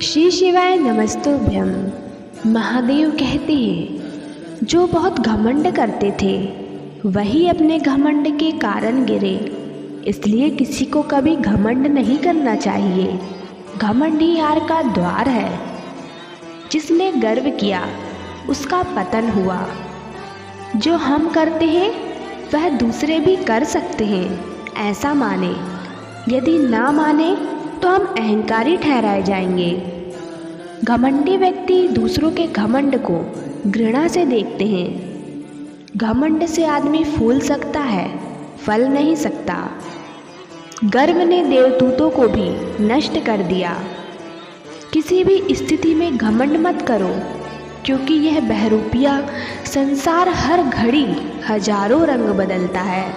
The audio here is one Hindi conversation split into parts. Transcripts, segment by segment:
श्री शिवाय नमस्तुभ्यम। महादेव कहते हैं, जो बहुत घमंड करते थे वही अपने घमंड के कारण गिरे। इसलिए किसी को कभी घमंड नहीं करना चाहिए। घमंड ही हार का द्वार है। जिसने गर्व किया उसका पतन हुआ। जो हम करते हैं वह दूसरे भी कर सकते हैं, ऐसा माने। यदि ना माने तो हम अहंकारी ठहराए जाएंगे। घमंडी व्यक्ति दूसरों के घमंड को घृणा से देखते हैं। घमंड से आदमी फूल सकता है, फल नहीं सकता। गर्व ने देवदूतों को भी नष्ट कर दिया। किसी भी स्थिति में घमंड मत करो, क्योंकि यह बहरूपिया संसार हर घड़ी हजारों रंग बदलता है।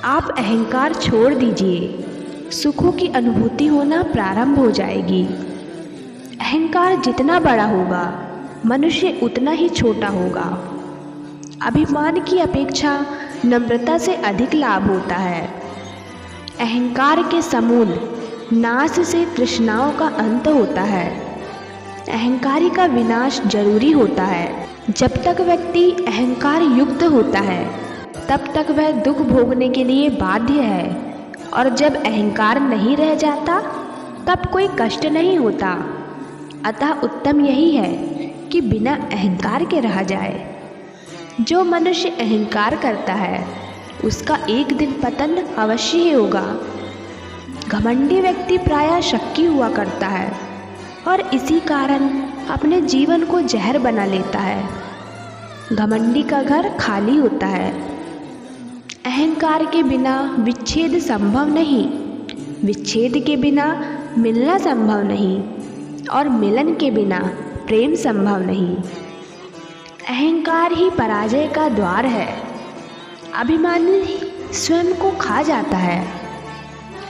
आप अहंकार छोड़ दीजिए, सुखों की अनुभूति होना प्रारंभ हो जाएगी। अहंकार जितना बड़ा होगा मनुष्य उतना ही छोटा होगा। अभिमान की अपेक्षा नम्रता से अधिक लाभ होता है। अहंकार के समूल नाश से तृष्णाओं का अंत होता है। अहंकारी का विनाश जरूरी होता है। जब तक व्यक्ति अहंकार युक्त होता है तब तक वह दुख भोगने के लिए बाध्य है, और जब अहंकार नहीं रह जाता तब कोई कष्ट नहीं होता। अतः उत्तम यही है कि बिना अहंकार के रहा जाए। जो मनुष्य अहंकार करता है उसका एक दिन पतन अवश्य ही होगा। घमंडी व्यक्ति प्रायः शक्की हुआ करता है और इसी कारण अपने जीवन को जहर बना लेता है। घमंडी का घर खाली होता है। अहंकार के बिना विच्छेद संभव नहीं, विच्छेद के बिना मिलना संभव नहीं, और मिलन के बिना प्रेम संभव नहीं। अहंकार ही पराजय का द्वार है। अभिमानी स्वयं को खा जाता है।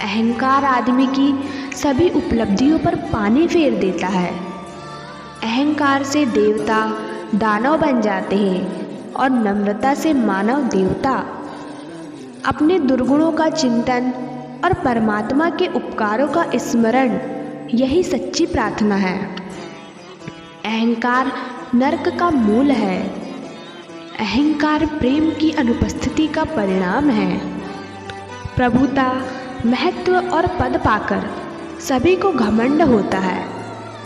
अहंकार आदमी की सभी उपलब्धियों पर पानी फेर देता है। अहंकार से देवता दानव बन जाते हैं और नम्रता से मानव देवता। अपने दुर्गुणों का चिंतन और परमात्मा के उपकारों का स्मरण, यही सच्ची प्रार्थना है। अहंकार नरक का मूल है। अहंकार प्रेम की अनुपस्थिति का परिणाम है। प्रभुता, महत्व और पद पाकर सभी को घमंड होता है।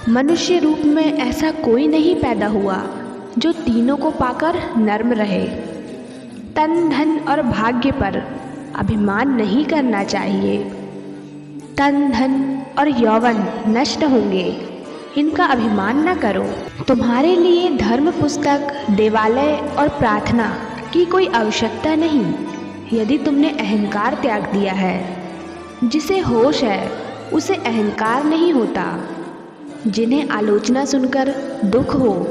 मनुष्य रूप में ऐसा कोई नहीं पैदा हुआ जो तीनों को पाकर नर्म रहे। तन, धन और भाग्य पर अभिमान नहीं करना चाहिए। तन, धन और यौवन नष्ट होंगे, इनका अभिमान न करो। तुम्हारे लिए धर्म पुस्तक, देवालय और प्रार्थना की कोई आवश्यकता नहीं, यदि तुमने अहंकार त्याग दिया है। जिसे होश है उसे अहंकार नहीं होता। जिन्हें आलोचना सुनकर दुख हो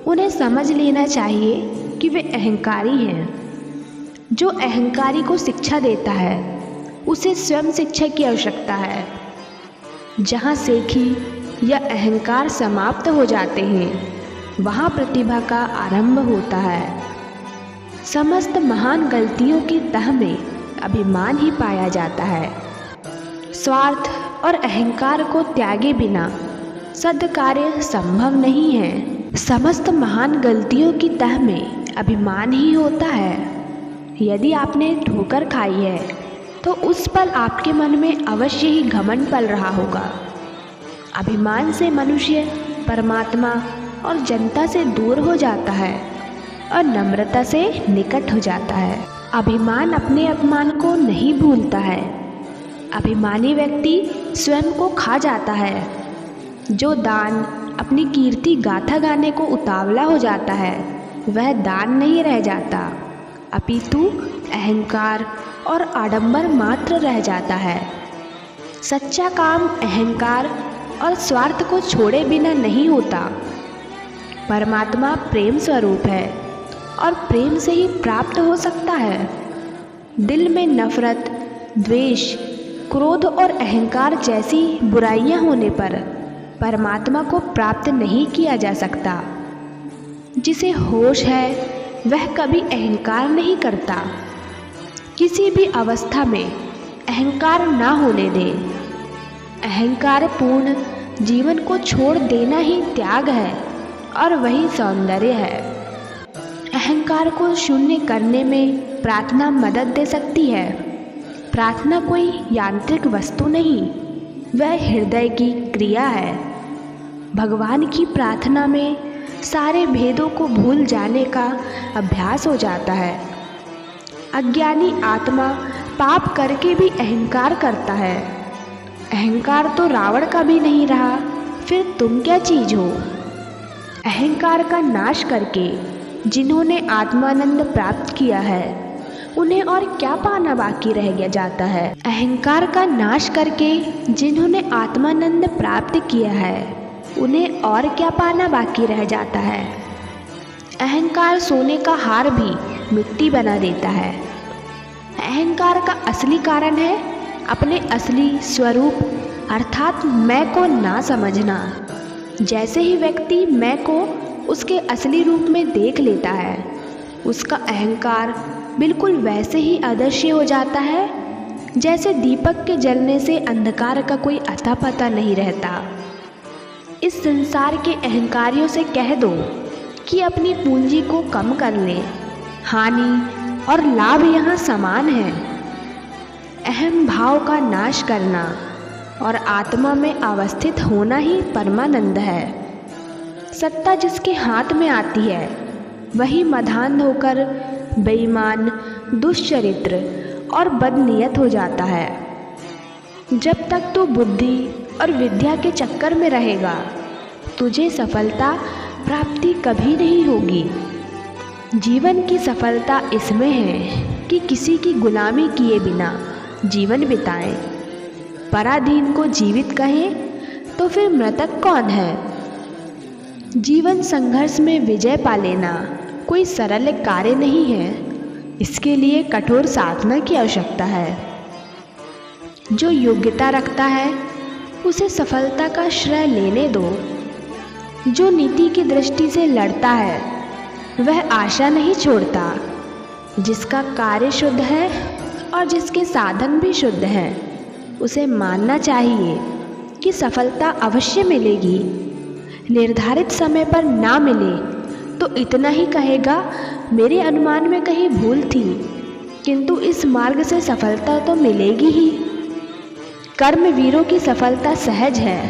उन्हें समझ लेना चाहिए कि वे अहंकारी हैं। जो अहंकारी को शिक्षा देता है उसे स्वयं शिक्षा की आवश्यकता है। जहाँ सेखी या अहंकार समाप्त हो जाते हैं वहाँ प्रतिभा का आरंभ होता है। समस्त महान गलतियों की तह में अभिमान ही पाया जाता है। स्वार्थ और अहंकार को त्यागे बिना सद्कार्य संभव नहीं है। समस्त महान गलतियों की तह में अभिमान ही होता है। यदि आपने ठोकर खाई है तो उस पल आपके मन में अवश्य ही घमंड पल रहा होगा। अभिमान से मनुष्य परमात्मा और जनता से दूर हो जाता है और नम्रता से निकट हो जाता है। अभिमान अपने अपमान को नहीं भूलता है। अभिमानी व्यक्ति स्वयं को खा जाता है। जो दान अपनी कीर्ति गाथा गाने को उतावला हो जाता है वह दान नहीं रह जाता, अपितु अहंकार और आडंबर मात्र रह जाता है। सच्चा काम अहंकार और स्वार्थ को छोड़े बिना नहीं होता। परमात्मा प्रेम स्वरूप है और प्रेम से ही प्राप्त हो सकता है। दिल में नफरत, द्वेष, क्रोध और अहंकार जैसी बुराइयां होने पर परमात्मा को प्राप्त नहीं किया जा सकता। जिसे होश है वह कभी अहंकार नहीं करता। किसी भी अवस्था में अहंकार ना होने दें। अहंकार पूर्ण जीवन को छोड़ देना ही त्याग है और वही सौंदर्य है। अहंकार को शून्य करने में प्रार्थना मदद दे सकती है। प्रार्थना कोई यांत्रिक वस्तु नहीं, वह हृदय की क्रिया है। भगवान की प्रार्थना में सारे भेदों को भूल जाने का अभ्यास हो जाता है। अज्ञानी आत्मा पाप करके भी अहंकार करता है। अहंकार तो रावण का भी नहीं रहा, फिर तुम क्या चीज़ हो? अहंकार का नाश करके जिन्होंने आत्मानंद प्राप्त किया है उन्हें और क्या पाना बाकी रह गया जाता है। अहंकार का नाश करके जिन्होंने आत्मानंद प्राप्त किया है उन्हें और क्या पाना बाकी रह जाता है। अहंकार सोने का हार भी मिट्टी बना देता है। अहंकार का असली कारण है अपने असली स्वरूप अर्थात मैं को ना समझना। जैसे ही व्यक्ति मैं को उसके असली रूप में देख लेता है, उसका अहंकार बिल्कुल वैसे ही अदृश्य हो जाता है जैसे दीपक के जलने से अंधकार का कोई अता पता नहीं रहता। इस संसार के अहंकारियों से कह दो कि अपनी पूंजी को कम कर लें। हानि और लाभ यहाँ समान है। अहम भाव का नाश करना और आत्मा में अवस्थित होना ही परमानंद है। सत्ता जिसके हाथ में आती है वही मधांध होकर बेईमान, दुष्चरित्र और बदनीयत हो जाता है। जब तक तू बुद्धि और विद्या के चक्कर में रहेगा तुझे सफलता प्राप्ति कभी नहीं होगी। जीवन की सफलता इसमें है कि किसी की गुलामी किए बिना जीवन बिताएं। पराधीन को जीवित कहें तो फिर मृतक कौन है? जीवन संघर्ष में विजय पा लेना कोई सरल कार्य नहीं है। इसके लिए कठोर साधना की आवश्यकता है। जो योग्यता रखता है उसे सफलता का श्रेय लेने दो। जो नीति की दृष्टि से लड़ता है वह आशा नहीं छोड़ता। जिसका कार्य शुद्ध है और जिसके साधन भी शुद्ध हैं उसे मानना चाहिए कि सफलता अवश्य मिलेगी। निर्धारित समय पर ना मिले तो इतना ही कहेगा मेरे अनुमान में कहीं भूल थी, किंतु इस मार्ग से सफलता तो मिलेगी ही। कर्मवीरों की सफलता सहज है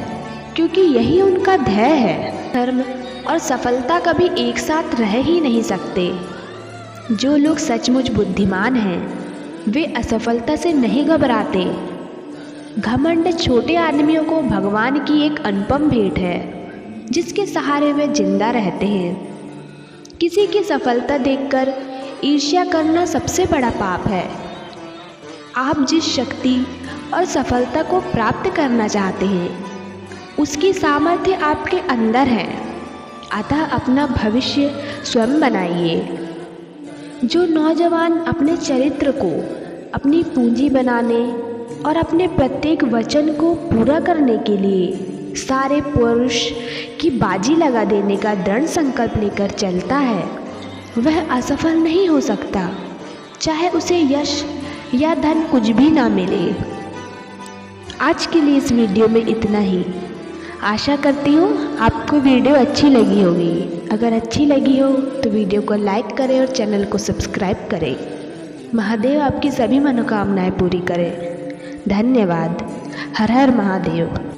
क्योंकि यही उनका ध्येय है। धर्म और सफलता कभी एक साथ रह ही नहीं सकते। जो लोग सचमुच बुद्धिमान हैं वे असफलता से नहीं घबराते। घमंड छोटे आदमियों को भगवान की एक अनुपम भेंट है जिसके सहारे वे जिंदा रहते हैं। किसी की सफलता देखकर ईर्ष्या करना सबसे बड़ा पाप है। आप जिस शक्ति और सफलता को प्राप्त करना चाहते हैं उसकी सामर्थ्य आपके अंदर है, अतः अपना भविष्य स्वयं बनाइए। जो नौजवान अपने चरित्र को अपनी पूंजी बनाने और अपने प्रत्येक वचन को पूरा करने के लिए सारे पुरुष की बाजी लगा देने का दृढ़ संकल्प लेकर चलता है वह असफल नहीं हो सकता, चाहे उसे यश या धन कुछ भी ना मिले। आज के लिए इस वीडियो में इतना ही। आशा करती हूँ आपको वीडियो अच्छी लगी होगी। अगर अच्छी लगी हो तो वीडियो को लाइक करें और चैनल को सब्सक्राइब करें। महादेव आपकी सभी मनोकामनाएं पूरी करें। धन्यवाद। हर हर महादेव।